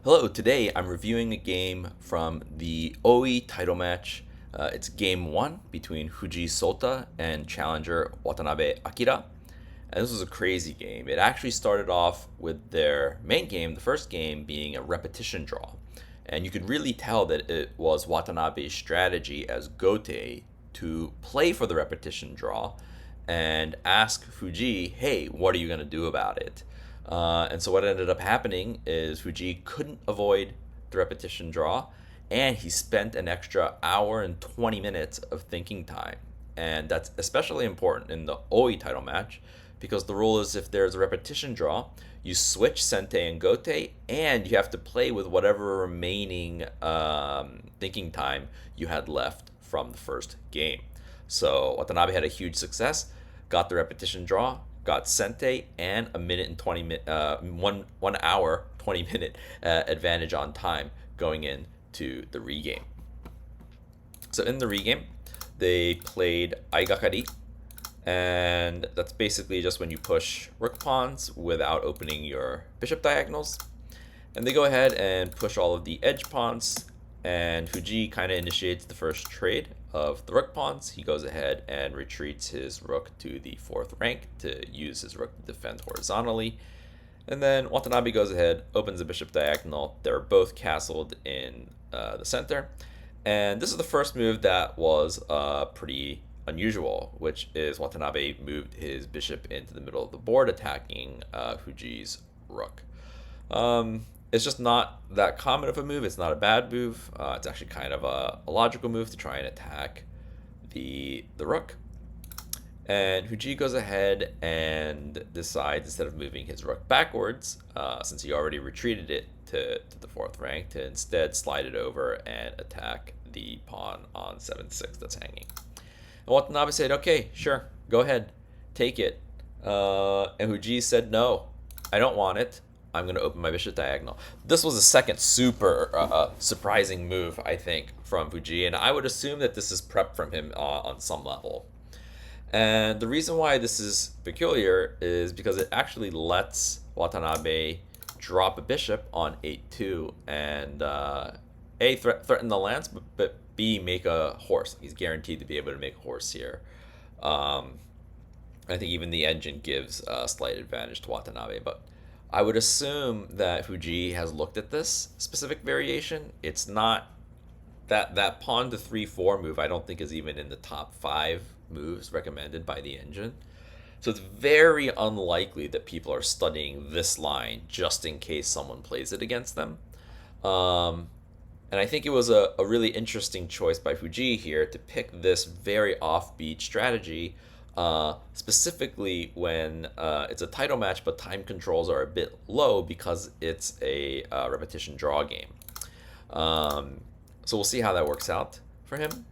Hello, today I'm reviewing a game from the OI title match. It's game one between Fujii Sota and challenger Watanabe Akira. And this was a crazy game. It actually started off with their main game, the first game, being a repetition draw. And you could really tell that it was Watanabe's strategy as Gote to play for the repetition draw and ask Fujii, hey, what are you going to do about it? And so what ended up happening is Fujii couldn't avoid the repetition draw, and he spent an extra hour and 20 minutes of thinking time. And that's especially important in the OI title match because the rule is if there's a repetition draw, you switch Sente and Gote, and you have to play with whatever remaining thinking time you had left from the first game. So Watanabe had a huge success, got the repetition draw, got Sente, and a minute and 1 hour 20 minute advantage on time going into the regame. So in the regame, they played Aigakari, and that's basically just when you push rook pawns without opening your bishop diagonals. And they go ahead and push all of the edge pawns, and Fujii kind of initiates the first trade of the rook pawns. He goes ahead and retreats his rook to the fourth rank to use his rook to defend horizontally. And then Watanabe goes ahead, opens the bishop diagonal. They're both castled in the center. And this is the first move that was pretty unusual, which is Watanabe moved his bishop into the middle of the board, attacking Fujii's rook. It's just not that common of a move. It's not a bad move. It's actually kind of a logical move to try and attack the rook. And Fujii goes ahead and decides, instead of moving his rook backwards, since he already retreated it to the fourth rank, to instead slide it over and attack the pawn on 7-6 that's hanging. And Watanabe said, okay, sure, go ahead, take it. And Fujii said, no, I don't want it. I'm going to open my bishop diagonal. This was a second super surprising move, I think, from Fujii, and I would assume that this is prep from him on some level. And the reason why this is peculiar is because it actually lets Watanabe drop a bishop on 8-2 and A, threaten the lance, but B, make a horse. He's guaranteed to be able to make a horse here. I think even the engine gives a slight advantage to Watanabe, but I would assume that Fujii has looked at this specific variation. It's not that pawn to 3-4 move. I don't think is even in the top 5 moves recommended by the engine. So it's very unlikely that people are studying this line just in case someone plays it against them. And I think it was a really interesting choice by Fujii here to pick this very offbeat strategy, specifically when it's a title match, but time controls are a bit low because it's a repetition draw game. So we'll see how that works out for him.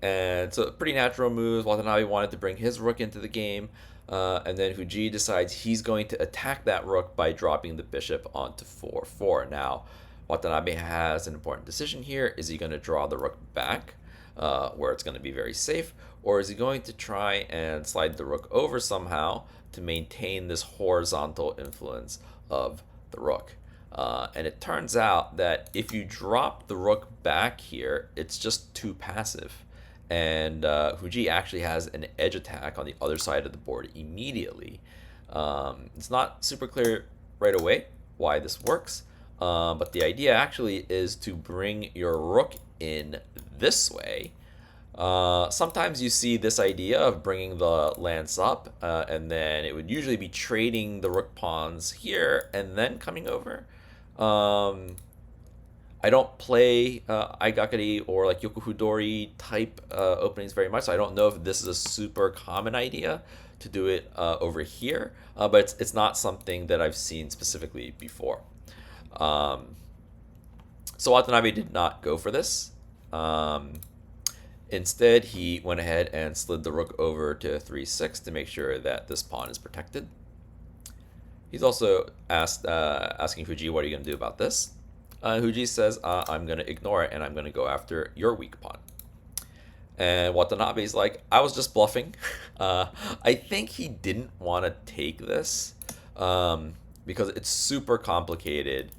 And it's a pretty natural move. Watanabe wanted to bring his rook into the game. And then Fujii decides he's going to attack that rook by dropping the bishop onto 4-4. Now, Watanabe has an important decision here. Is he going to draw the rook back, where it's going to be very safe? Or is he going to try and slide the rook over somehow to maintain this horizontal influence of the rook? And it turns out that if you drop the rook back here, it's just too passive. And Fujii actually has an edge attack on the other side of the board immediately. It's not super clear right away why this works, but the idea actually is to bring your rook in this way. Sometimes you see this idea of bringing the lance up, and then it would usually be trading the rook pawns here and then coming over. I don't play Aigakari or like Yokofudori type openings very much, so I don't know if this is a super common idea to do it over here, but it's not something that I've seen specifically before. So Watanabe did not go for this. Instead, he went ahead and slid the rook over to 3-6 to make sure that this pawn is protected. He's also asking Fujii, what are you going to do about this? Fujii says, I'm going to ignore it and I'm going to go after your weak pawn. And Watanabe's like, I was just bluffing. I think he didn't want to take this. because it's super complicated,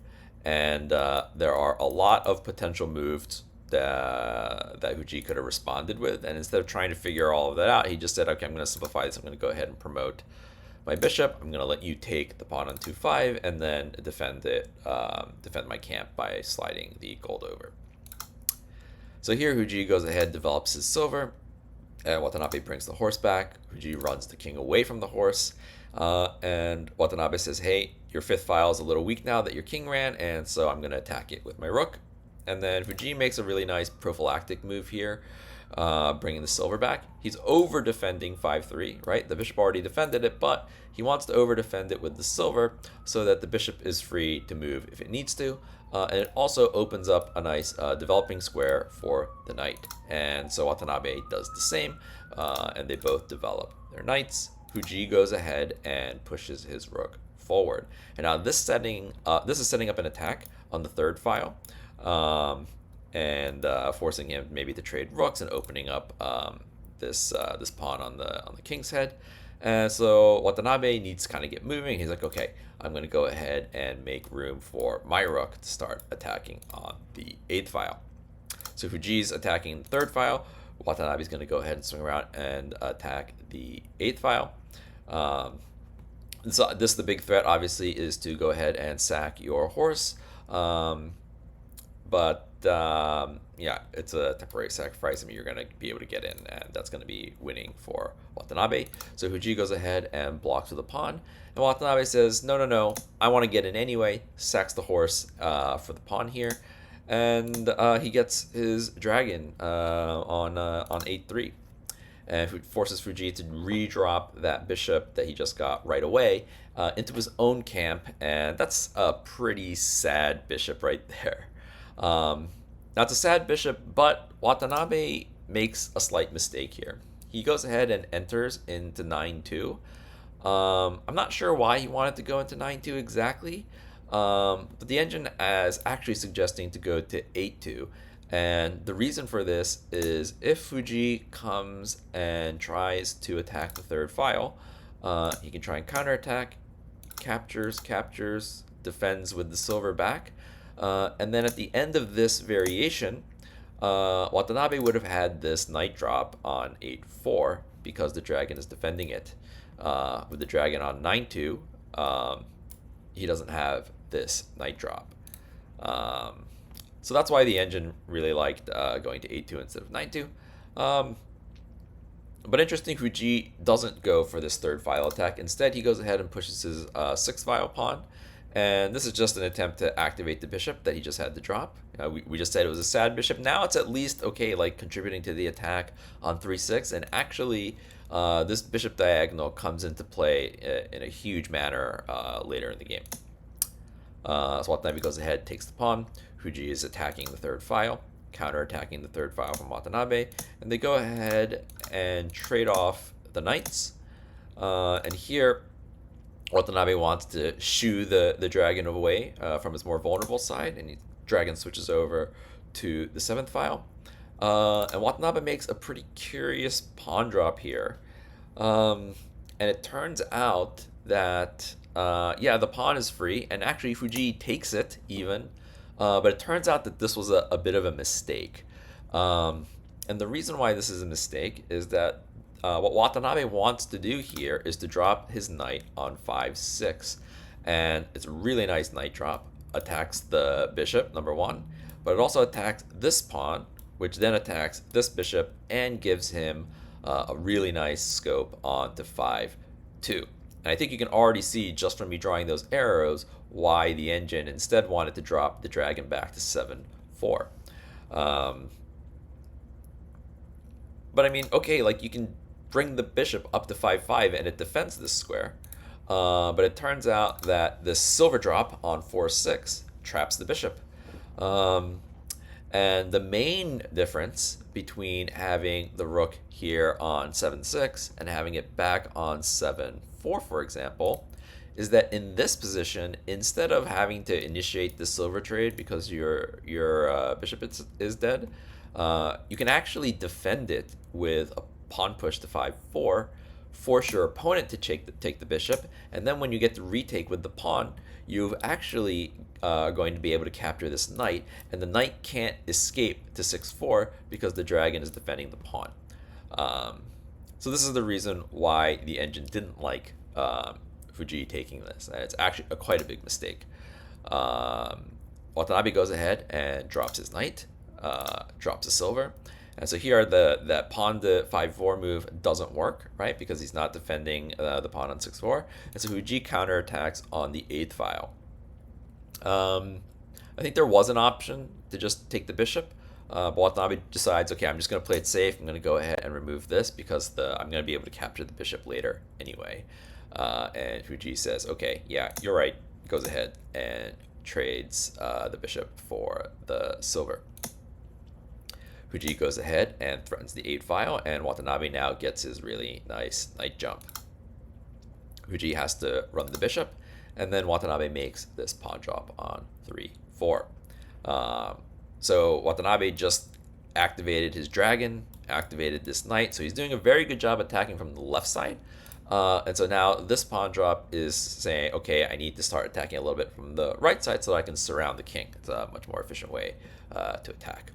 and there are a lot of potential moves that Fujii could have responded with. And instead of trying to figure all of that out, he just said, okay, I'm going to simplify this. I'm going to go ahead and promote my bishop. I'm going to let you take the pawn on 2-5 and then defend my camp by sliding the gold over. So here Fujii goes ahead, develops his silver, and Watanabe brings the horse back. Fujii runs the king away from the horse, and Watanabe says, hey, your fifth file is a little weak now that your king ran, and so I'm going to attack it with my rook. And then Fujii makes a really nice prophylactic move here, bringing the silver back. He's over defending 5-3, right? The bishop already defended it, but he wants to over defend it with the silver so that the bishop is free to move if it needs to. And it also opens up a nice developing square for the knight. And so Watanabe does the same, and they both develop their knights. Fujii goes ahead and pushes his rook forward. And now this is setting up an attack on the third file, and forcing him maybe to trade rooks and opening up this pawn on the king's head. And so Watanabe needs to kind of get moving. He's like, okay, I'm going to go ahead and make room for my rook to start attacking on the 8th file. So Fujii's attacking the 3rd file. Watanabe's going to go ahead and swing around and attack the 8th file. So the big threat, obviously, is to go ahead and sack your horse. Yeah, it's a temporary sacrifice. I mean, you're going to be able to get in, and that's going to be winning for Watanabe. So Fujii goes ahead and blocks with a pawn. And Watanabe says, no, I want to get in anyway. Sacks the horse for the pawn here. And he gets his dragon on 8-3. And forces Fujii to redrop that bishop that he just got right away into his own camp. And that's a pretty sad bishop right there. Now it's a sad bishop, but Watanabe makes a slight mistake here. He goes ahead and enters into 9-2. I'm not sure why he wanted to go into 9-2 exactly, but the engine is actually suggesting to go to 8-2. And the reason for this is if Fujii comes and tries to attack the 3rd file, he can try and counterattack, captures, defends with the silver back. And then at the end of this variation, Watanabe would have had this knight drop on 8-4 because the dragon is defending it. With the dragon on 9-2, he doesn't have this knight drop. So that's why the engine really liked going to 8-2 instead of 9-2. But interesting, Fujii doesn't go for this 3rd file attack. Instead, he goes ahead and pushes his 6th file pawn. And this is just an attempt to activate the bishop that he just had to drop. We just said it was a sad bishop. Now it's at least okay, like contributing to the attack on 3-6. And actually, this bishop diagonal comes into play in a huge manner later in the game. So Watanabe goes ahead, takes the pawn. Fujii is attacking the 3rd file, counterattacking the 3rd file from Watanabe. And they go ahead and trade off the knights. And here, Watanabe wants to shoo the dragon away from his more vulnerable side, and dragon switches over to the 7th file. And Watanabe makes a pretty curious pawn drop here. And it turns out that, the pawn is free, and actually Fujii takes it even, but it turns out that this was a bit of a mistake. And the reason why this is a mistake is that what Watanabe wants to do here is to drop his knight on 5-6. And it's a really nice knight drop. Attacks the bishop, number 1. But it also attacks this pawn, which then attacks this bishop and gives him a really nice scope onto 5-2. And I think you can already see just from me drawing those arrows why the engine instead wanted to drop the dragon back to 7-4. But I mean, okay, like you can bring the bishop up to 5-5 and it defends this square. But it turns out that this silver drop on 4-6 traps the bishop. And the main difference between having the rook here on 7-6 and having it back on 7-4, for example, is that in this position, instead of having to initiate the silver trade because your bishop is dead, you can actually defend it with a pawn push to 5-4 force your opponent to take the bishop, and then when you get to retake with the pawn, you've actually going to be able to capture this knight, and the knight can't escape to 6-4 because the dragon is defending the pawn. So this is the reason why the engine didn't like Fujii taking this, and it's actually quite a big mistake. Watanabe goes ahead and drops his knight, drops a silver. And so here that pawn to 5-4 move doesn't work, right? Because he's not defending the pawn on 6-4. And so Fujii counterattacks on the 8th file. I think there was an option to just take the bishop. But Watanabe decides, okay, I'm just going to play it safe. I'm going to go ahead and remove this because I'm going to be able to capture the bishop later anyway. And Fujii says, okay, yeah, you're right. Goes ahead and trades the bishop for the silver. Fujii goes ahead and threatens the 8 file, and Watanabe now gets his really nice knight jump. Fujii has to run the bishop, and then Watanabe makes this pawn drop on 3-4. So Watanabe just activated his dragon, activated this knight, so he's doing a very good job attacking from the left side. And so now this pawn drop is saying, okay, I need to start attacking a little bit from the right side so that I can surround the king. It's a much more efficient way to attack.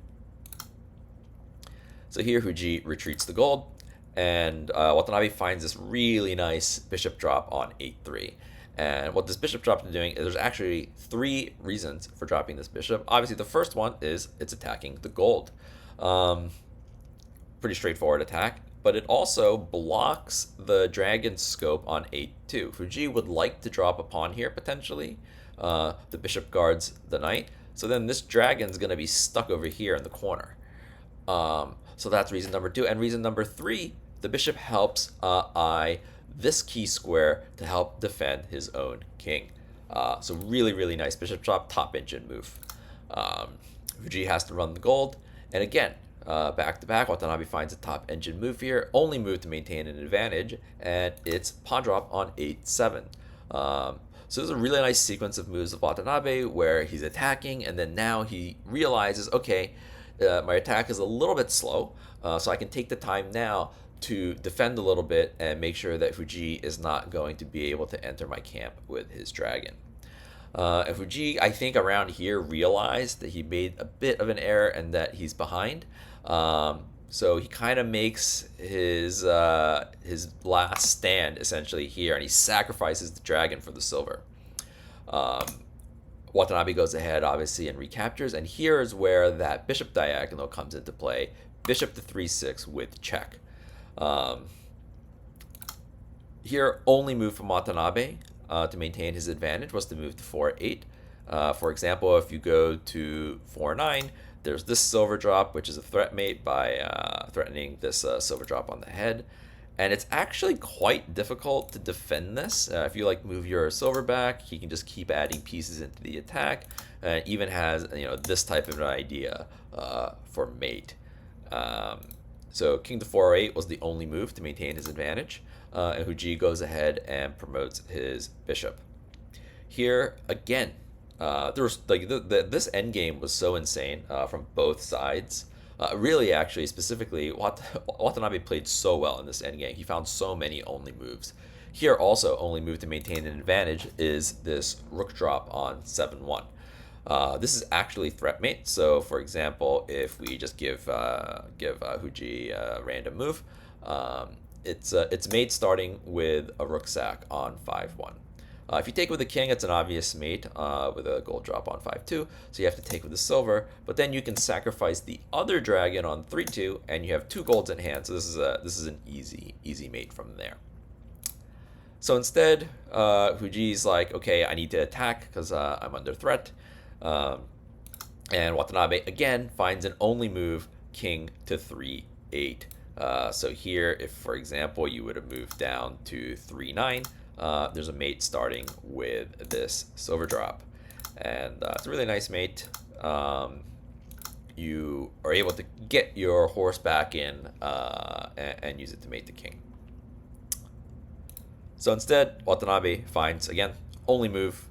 So here Fujii retreats the gold, and Watanabe finds this really nice bishop drop on 8-3. And what this bishop drop is doing is there's actually 3 reasons for dropping this bishop. Obviously, the first one is it's attacking the gold. Pretty straightforward attack, but it also blocks the dragon scope on 8-2. Fujii would like to drop a pawn here, potentially. The bishop guards the knight. So then this dragon's going to be stuck over here in the corner. So that's reason number 2. And reason number 3, the bishop helps eye this key square to help defend his own king. So really, really nice bishop drop, top engine move. Fujii has to run the gold. And again, back to back, Watanabe finds a top engine move here, only move to maintain an advantage, and it's pawn drop on 8-7. So there's a really nice sequence of moves of Watanabe where he's attacking, and then now he realizes, okay, my attack is a little bit slow, so I can take the time now to defend a little bit and make sure that Fujii is not going to be able to enter my camp with his dragon. And Fujii, I think around here, realized that he made a bit of an error and that he's behind. So he kind of makes his last stand essentially here, and he sacrifices the dragon for the silver. Watanabe goes ahead, obviously, and recaptures, and here is where that bishop diagonal comes into play. Bishop to 3-6 with check. Here, only move from Watanabe to maintain his advantage was to move to 4-8. For example, if you go to 4-9, there's this silver drop, which is a threat mate by threatening this silver drop on the head. And it's actually quite difficult to defend this. If you move your silver back, he can just keep adding pieces into the attack, and even has this type of an idea for mate. So king to 4-8 was the only move to maintain his advantage, and Fujii goes ahead and promotes his bishop. Here again, there was this endgame was so insane from both sides. Really, actually, specifically, Watanabe played so well in this endgame. He found so many only moves. Here also, only move to maintain an advantage is this rook drop on 7-1. This is actually threat mate. So, for example, if we just give Fujii a random move, it's mate starting with a rook sack on 5-1. If you take with the king, it's an obvious mate with a gold drop on 5-2, so you have to take with the silver, but then you can sacrifice the other dragon on 3-2, and you have 2 golds in hand, so this is an easy mate from there. So instead, Fujii's like, okay, I need to attack because I'm under threat, and Watanabe again finds an only move, king to 3-8. So here, if for example you would have moved down to 3-9, there's a mate starting with this silver drop, and it's a really nice mate. You are able to get your horse back in and use it to mate the king. So instead, Watanabe finds, again, only move.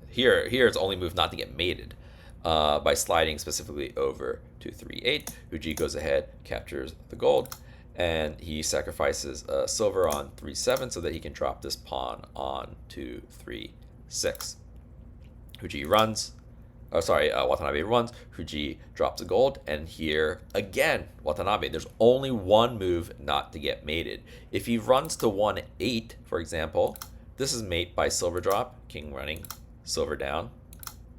Here it's only move not to get mated by sliding specifically over to 3-8. Fujii goes ahead, captures the gold, and he sacrifices a silver on 3-7 so that he can drop this pawn on to 3-6. Fujii runs. Oh, sorry, Watanabe runs. Fujii drops a gold, and here again, Watanabe. There's only one move not to get mated. If he runs to 1-8, for example, this is mate by silver drop, king running, silver down,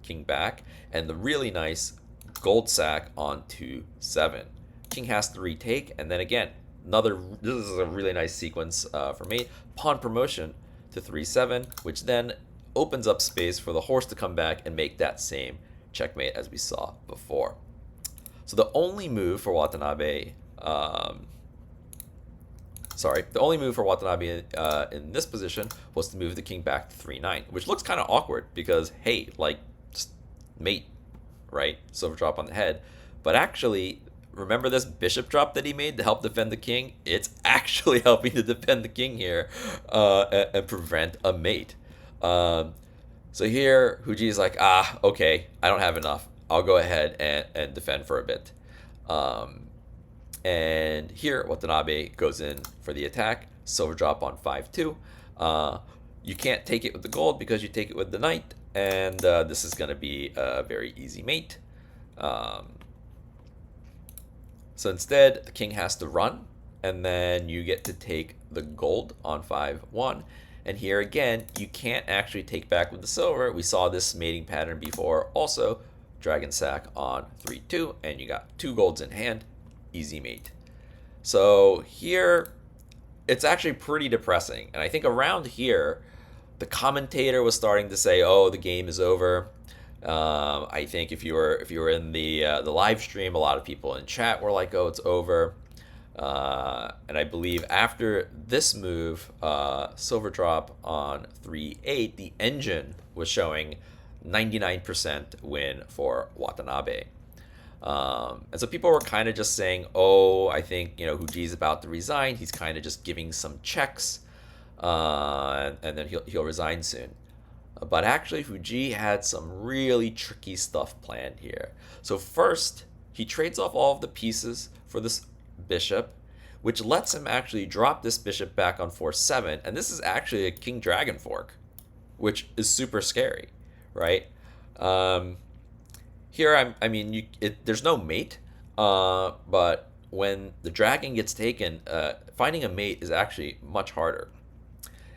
king back, and the really nice gold sack on 2-7. King has to retake, and then again, this is a really nice sequence for mate. Pawn promotion to 3-7, which then opens up space for the horse to come back and make that same checkmate as we saw before. So the only move for Watanabe, in this position was to move the king back to 3-9, which looks kind of awkward because, hey, like, just mate, right? Silver drop on the head. But actually, remember this bishop drop that he made to help defend the king? It's actually helping to defend the king here and prevent a mate. So here, Fujii is like, okay, I don't have enough. I'll go ahead and defend for a bit. And here, Watanabe goes in for the attack. Silver drop on 5-2. You can't take it with the gold because you take it with the knight. And this is going to be a very easy mate. So instead, the king has to run. And then you get to take the gold on 5-1. And here again, you can't actually take back with the silver. We saw this mating pattern before. Also, dragon sack on 3-2, and you got 2 golds in hand. Easy mate. So here, it's actually pretty depressing. And I think around here, the commentator was starting to say, "Oh, the game is over." I think if you were in the live stream, a lot of people in chat were like, "Oh, it's over." And I believe after this move, silver drop on 3-8, the engine was showing 99% win for Watanabe. And so people were kind of just saying, oh, I think, Fujii's about to resign. He's kind of just giving some checks, and then he'll resign soon. But actually, Fujii had some really tricky stuff planned here. So first, he trades off all of the pieces for this bishop, which lets him actually drop this bishop back on 4-7. And this is actually a king dragon fork, which is super scary, right? Here, there's no mate, but when the dragon gets taken, finding a mate is actually much harder.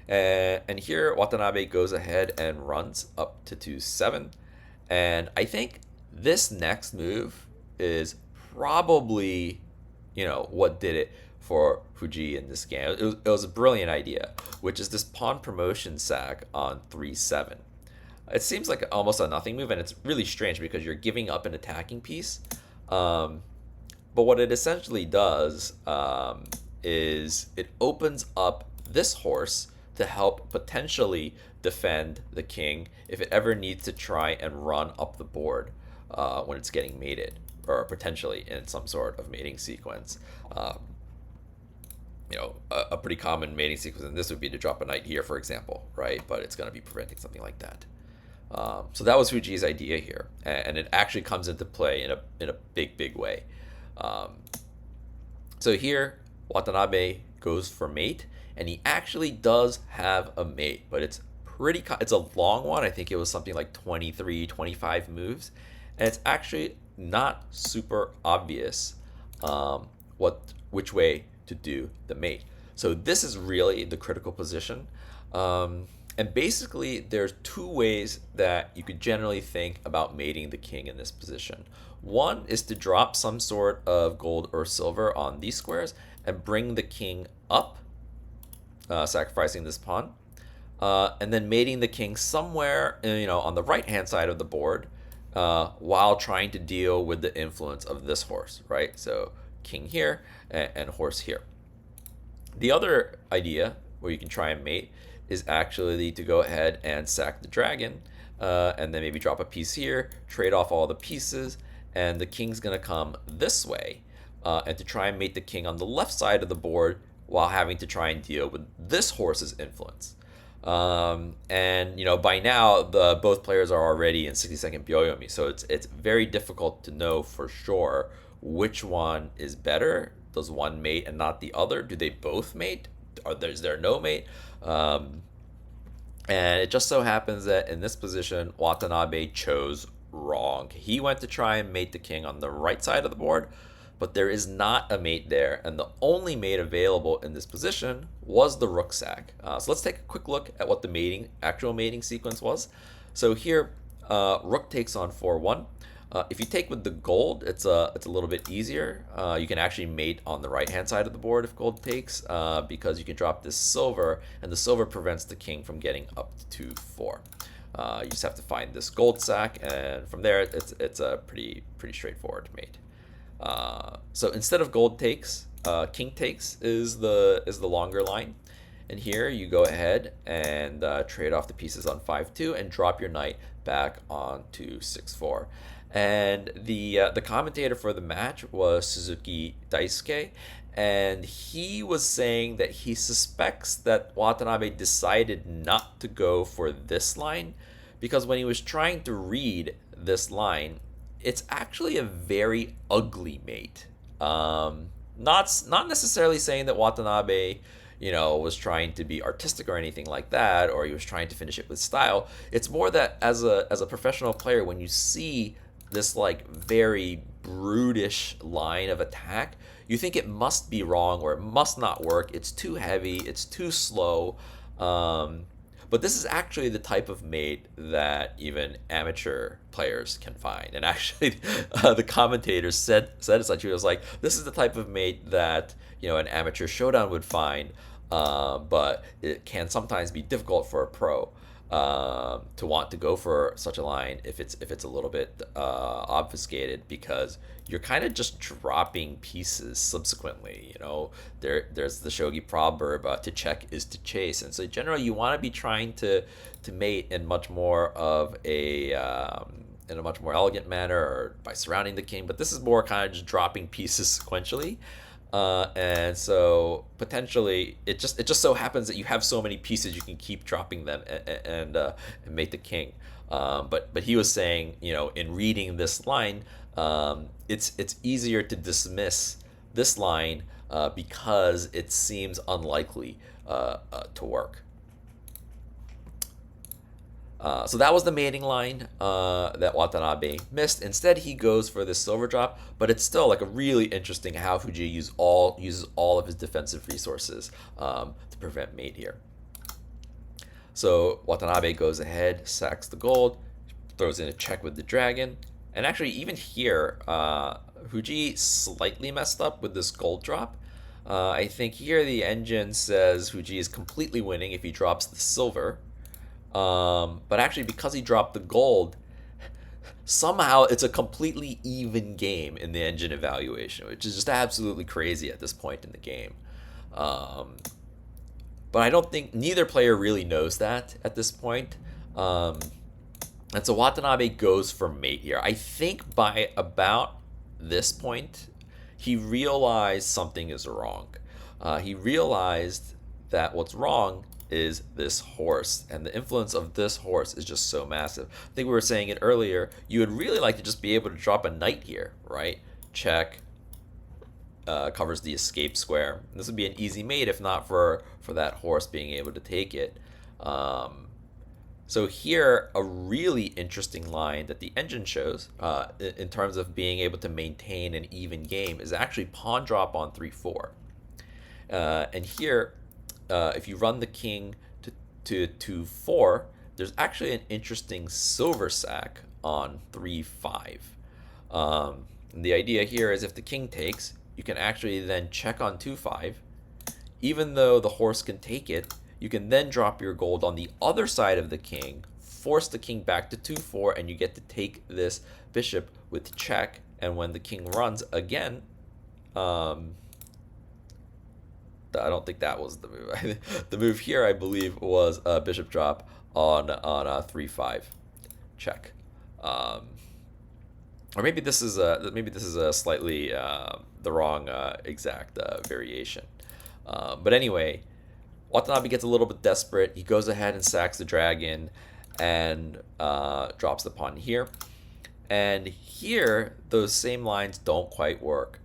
And here, Watanabe goes ahead and runs up to 2-7. And I think this next move is probably, what did it for Fujii in this game. It was a brilliant idea, which is this pawn promotion sack on 3-7. It seems like almost a nothing move, and it's really strange because you're giving up an attacking piece. But what it essentially does is it opens up this horse to help potentially defend the king if it ever needs to try and run up the board when it's getting mated, or potentially in some sort of mating sequence. A pretty common mating sequence in this would be to drop a knight here, for example, right? But it's going to be preventing something like that. So that was Fujii's idea here, and it actually comes into play in a big way. So here, Watanabe goes for mate, and he actually does have a mate, but it's a long one. I think it was something like 23, 25 moves, and it's actually not super obvious which way to do the mate. So this is really the critical position. And basically, there's 2 ways that you could generally think about mating the king in this position. One is to drop some sort of gold or silver on these squares and bring the king up, sacrificing this pawn, and then mating the king somewhere, on the right-hand side of the board, while trying to deal with the influence of this horse, right? So king here and horse here. The other idea where you can try and mate is actually to go ahead and sack the dragon, and then maybe drop a piece here, trade off all the pieces, and the king's going to come this way, and to try and mate the king on the left side of the board while having to try and deal with this horse's influence. And by now both players are already in 60-second Byoyomi, so it's very difficult to know for sure which one is better does one mate and not the other? Do they both mate? Is there no mate? And it just so happens that in this position, Watanabe chose wrong. He went to try and mate the king on the right side of the board, but there is not a mate there, and the only mate available in this position was the rook sack. So let's take a quick look at what the actual mating sequence was. So here, rook takes on 4-1. If you take with the gold, it's a little bit easier. You can actually mate on the right-hand side of the board if gold takes, because you can drop this silver, and the silver prevents the king from getting up to 4. You just have to find this gold sack, and from there, it's a pretty straightforward mate. So instead of gold takes, king takes is the longer line. And here you go ahead and trade off the pieces on 5-2 and drop your knight back onto 6-4. And the commentator for the match was Suzuki Daisuke, and he was saying that he suspects that Watanabe decided not to go for this line because when he was trying to read this line, it's actually a very ugly mate. Not necessarily saying that Watanabe, was trying to be artistic or anything like that, or he was trying to finish it with style. It's more that as a professional player, when you see this like very brutish line of attack, you think it must be wrong or it must not work. It's too heavy. It's too slow. But this is actually the type of mate that even amateur players can find. And actually, the commentators said essentially, it was like, this is the type of mate that an amateur showdown would find, but it can sometimes be difficult for a pro to want to go for such a line if it's a little bit obfuscated, because you're kind of just dropping pieces subsequently. There's the shogi proverb, to check is to chase, and so generally you want to be trying to mate in much more of a in a much more elegant manner, or by surrounding the king. But this is more kind of just dropping pieces sequentially. And so potentially it just so happens that you have so many pieces you can keep dropping them and mate the king. But he was saying, in reading this line, it's easier to dismiss this line because it seems unlikely to work. So that was the mating line that Watanabe missed. Instead, he goes for this silver drop, but it's still like a really interesting how Fujii uses all of his defensive resources to prevent mate here. So Watanabe goes ahead, sacks the gold, throws in a check with the dragon, and actually even here, Fujii slightly messed up with this gold drop. I think here the engine says Fujii is completely winning if he drops the silver. But actually, because he dropped the gold, somehow it's a completely even game in the engine evaluation, which is just absolutely crazy at this point in the game. But I don't think neither player really knows that at this point. And so Watanabe goes for mate here. I think by about this point, he realized something is wrong. He realized that what's wrong is this horse, and the influence of this horse is just so massive. I think we were saying it earlier, you would really like to just be able to drop a knight here, right? Check, covers the escape square. This would be an easy mate if not for that horse being able to take it. So here, a really interesting line that the engine shows in terms of being able to maintain an even game is actually pawn drop on 3-4. And here, if you run the king to 2-4, there's actually an interesting silver sack on 3-5. The idea here is if the king takes, you can actually then check on 2-5. Even though the horse can take it, you can then drop your gold on the other side of the king, force the king back to 2-4, and you get to take this bishop with check. And when the king runs again, I don't think that was the move. The move here, I believe, was a bishop drop on a 3-5 check, or maybe this is a slightly the wrong exact variation. But anyway, Watanabe gets a little bit desperate. He goes ahead and sacks the dragon and drops the pawn here. And here, those same lines don't quite work.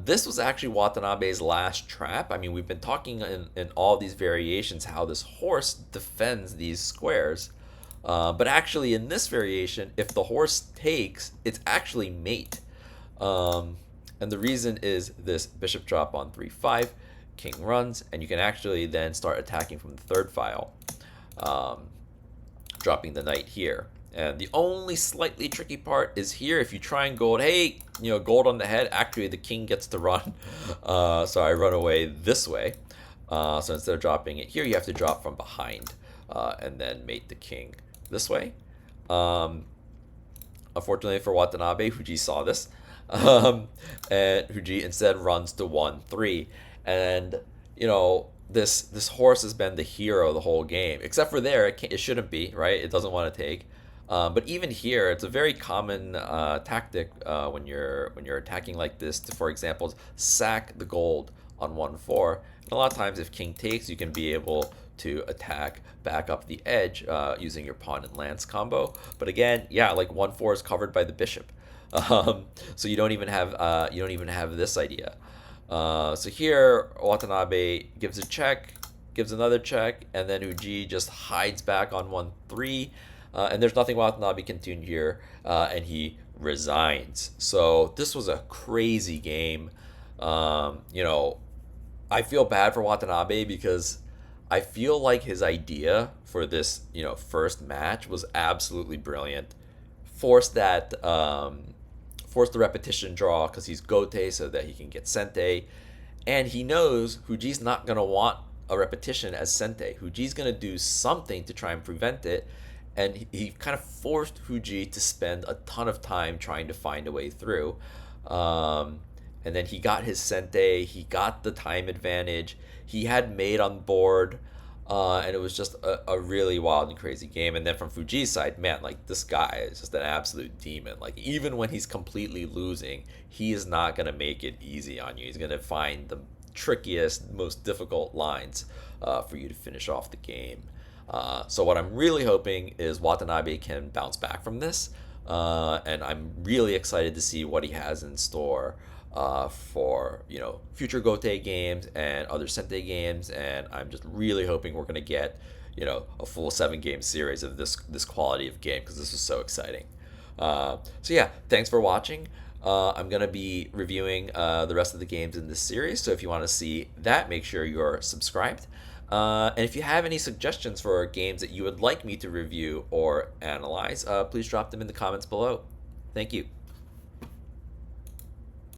This was actually Watanabe's last trap. I mean, we've been talking in all these variations how this horse defends these squares. But actually, in this variation, if the horse takes, it's actually mate. Um, and the reason is this bishop drop on 3-5, king runs, and you can actually then start attacking from the third file, um, dropping the knight here. And the only slightly tricky part is here. If you try and gold, hey, gold on the head, actually the king gets to run. So I run away this way. So instead of dropping it here, you have to drop from behind and then mate the king this way. Unfortunately for Watanabe, Fujii saw this. And Fujii instead runs to 1-3. And, this horse has been the hero the whole game. Except for there, it shouldn't be, right? It doesn't want to take. But even here, it's a very common tactic when you're attacking like this to, for example, sack the gold on 1-4. And a lot of times, if king takes, you can be able to attack back up the edge using your pawn and lance combo. But again, yeah, like 1-4 is covered by the bishop, so you don't even have this idea. So here Watanabe gives a check, gives another check, and then Fujii just hides back on 1-3. And there's nothing Watanabe can do here, and he resigns. So this was a crazy game. I feel bad for Watanabe because I feel like his idea for this, first match was absolutely brilliant. Force the repetition draw because he's Gote so that he can get Sente, and he knows Fujii's not gonna want a repetition as Sente. Fujii's gonna do something to try and prevent it, and he kind of forced Fujii to spend a ton of time trying to find a way through. And then he got his Sente, he got the time advantage, he had mate on board, and it was just a really wild and crazy game. And then from Fujii's side, man, like this guy is just an absolute demon. Like even when he's completely losing, he is not gonna make it easy on you. He's gonna find the trickiest, most difficult lines for you to finish off the game. So what I'm really hoping is Watanabe can bounce back from this, and I'm really excited to see what he has in store for future Gote games and other Sente games, and I'm just really hoping we're gonna get a full 7-game series of this quality of game because this is so exciting. So yeah, thanks for watching. I'm gonna be reviewing the rest of the games in this series, so if you want to see that, make sure you're subscribed. And if you have any suggestions for games that you would like me to review or analyze, please drop them in the comments below. Thank you.